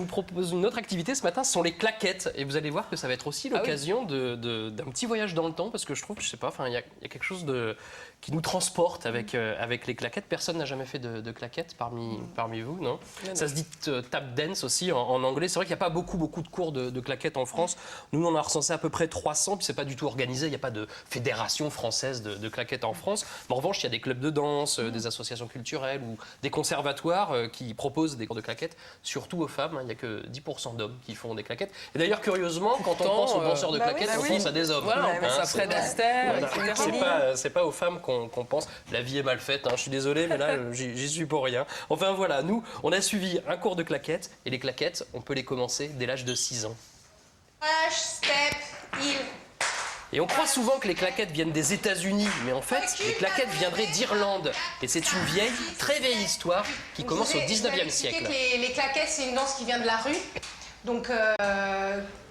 Je vous propose une autre activité ce matin, ce sont les claquettes. Et vous allez voir que ça va être aussi l'occasion d'un petit voyage dans le temps, parce que je trouve, je sais pas, il y a quelque chose qui nous transporte avec les claquettes. Personne n'a jamais fait de claquettes parmi vous, non? Ça se dit tap dance aussi en anglais. C'est vrai qu'il n'y a pas beaucoup de cours de claquettes en France. Nous, on en a recensé à peu près 300, puis c'est pas du tout organisé. Il n'y a pas de fédération française de claquettes en France. Mais en revanche, il y a des clubs de danse, des associations culturelles ou des conservatoires qui proposent des cours de claquettes, surtout aux femmes. Il n'y a que 10% d'hommes qui font des claquettes. Et d'ailleurs, curieusement, quand on pense aux danseurs de claquettes, on pense à des hommes. Voilà, on pense à Fred Astaire, c'est pas aux femmes qu'on pense. La vie est mal faite, je suis désolé, mais là, j'y suis pour rien. Enfin voilà, nous, on a suivi un cours de claquettes. Et les claquettes, on peut les commencer dès l'âge de 6 ans. Step, heel. Et on croit souvent que les claquettes viennent des États-Unis, mais en fait, les claquettes viendraient d'Irlande. Et c'est une très vieille histoire qui commence au 19e siècle. Les claquettes, c'est une danse qui vient de la rue, donc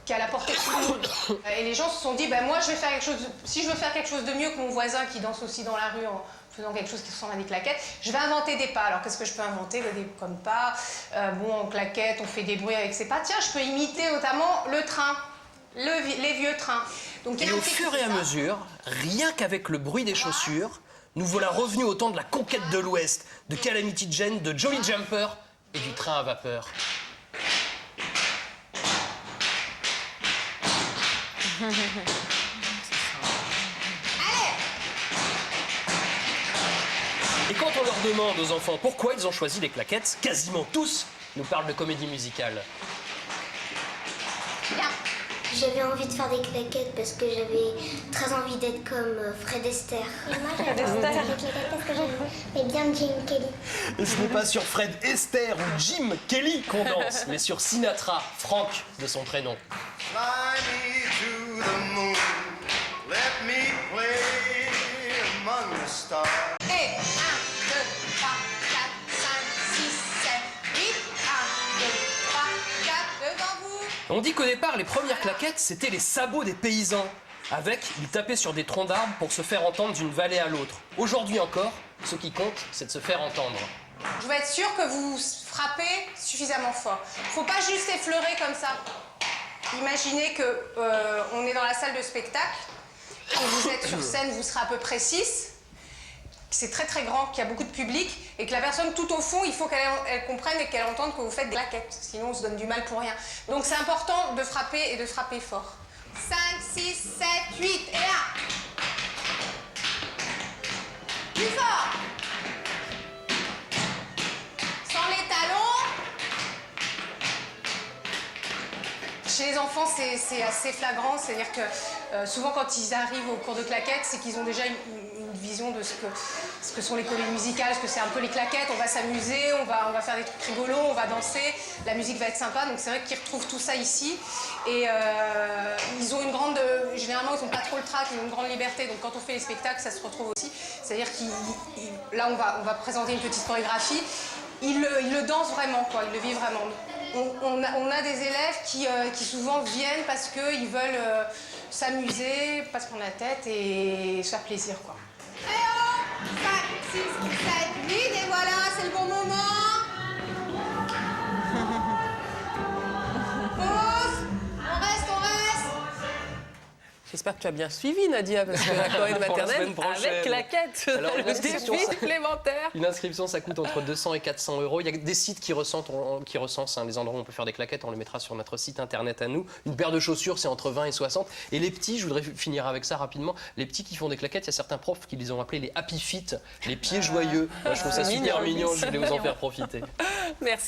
qui a la portée de tout le monde. Et les gens se sont dit, moi, je vais faire quelque chose. Si je veux faire quelque chose de mieux que mon voisin qui danse aussi dans la rue en faisant quelque chose qui ressemble à des claquettes, je vais inventer des pas. Alors, qu'est-ce que je peux inventer? Des comme pas. En claquettes, on fait des bruits avec ses pas. Tiens, je peux imiter notamment le train. Les vieux trains. Donc, et au fur et à mesure, rien qu'avec le bruit des chaussures, nous voilà revenus au temps de la conquête de l'Ouest, de Calamity Jane, de Jolly Jumper et du train à vapeur. Et quand on leur demande aux enfants pourquoi ils ont choisi les claquettes, quasiment tous nous parlent de comédie musicale. J'avais envie de faire des claquettes parce que j'avais très envie d'être comme Fred Astaire. Et moi, j'avais envie de faire des claquettes parce que j'aimais bien Jim Kelly. Et ce n'est pas sur Fred Astaire ou Jim Kelly qu'on danse, mais sur Sinatra, Frank de son prénom. Fly me to the moon, let me play among the stars. Et 1, 2, 3, 4, 5, 6, 7, 8. 1, 2, 3, 4, devant vous. On dit qu'au départ, les premières claquettes, c'était les sabots des paysans. Avec, ils tapaient sur des troncs d'arbres pour se faire entendre d'une vallée à l'autre. Aujourd'hui encore, ce qui compte, c'est de se faire entendre. Je veux être sûre que vous frappez suffisamment fort. Faut pas juste effleurer comme ça. Imaginez que on est dans la salle de spectacle, et vous êtes sur scène, vous serez à peu près 6. C'est très très grand, qu'il y a beaucoup de public, et que la personne tout au fond, il faut qu'elle comprenne et qu'elle entende que vous faites des claquettes. Sinon, on se donne du mal pour rien. Donc c'est important de frapper et de frapper fort. 5, 6, 7, 8, et là. Plus fort. Sans les talons. Chez les enfants, c'est assez flagrant, c'est-à-dire que souvent quand ils arrivent au cours de claquettes, c'est qu'ils ont déjà une vision de ce que sont les comédies musicales, ce que c'est un peu les claquettes. On va s'amuser, on va faire des trucs rigolos, on va danser, la musique va être sympa, donc c'est vrai qu'ils retrouvent tout ça ici. Et ils ont une grande... Généralement, ils n'ont pas trop le trac, ils ont une grande liberté, donc quand on fait les spectacles, ça se retrouve aussi. C'est-à-dire là, on va présenter une petite chorégraphie. Ils le dansent vraiment, quoi, ils le vivent vraiment. On a des élèves qui souvent viennent parce qu'ils veulent s'amuser, pas se prendre la tête et se faire plaisir, quoi. Et oh 5, 6, 7, 8, et voilà, c'est le bon moment. Pause, on reste. J'espère que tu as bien suivi, Nadia, parce que la choré de maternelle avec claquettes, alors, le défi supplémentaire. Une inscription, ça coûte entre 200 et 400 €. Il y a des sites qui recensent les endroits où on peut faire des claquettes. On les mettra sur notre site internet à nous. Une paire de chaussures, c'est entre 20 et 60. Et les petits, je voudrais finir avec ça rapidement, les petits qui font des claquettes, il y a certains profs qui les ont appelés les happy feet, les pieds joyeux. Je trouve ça super mignon, je voulais vous en faire profiter. Merci.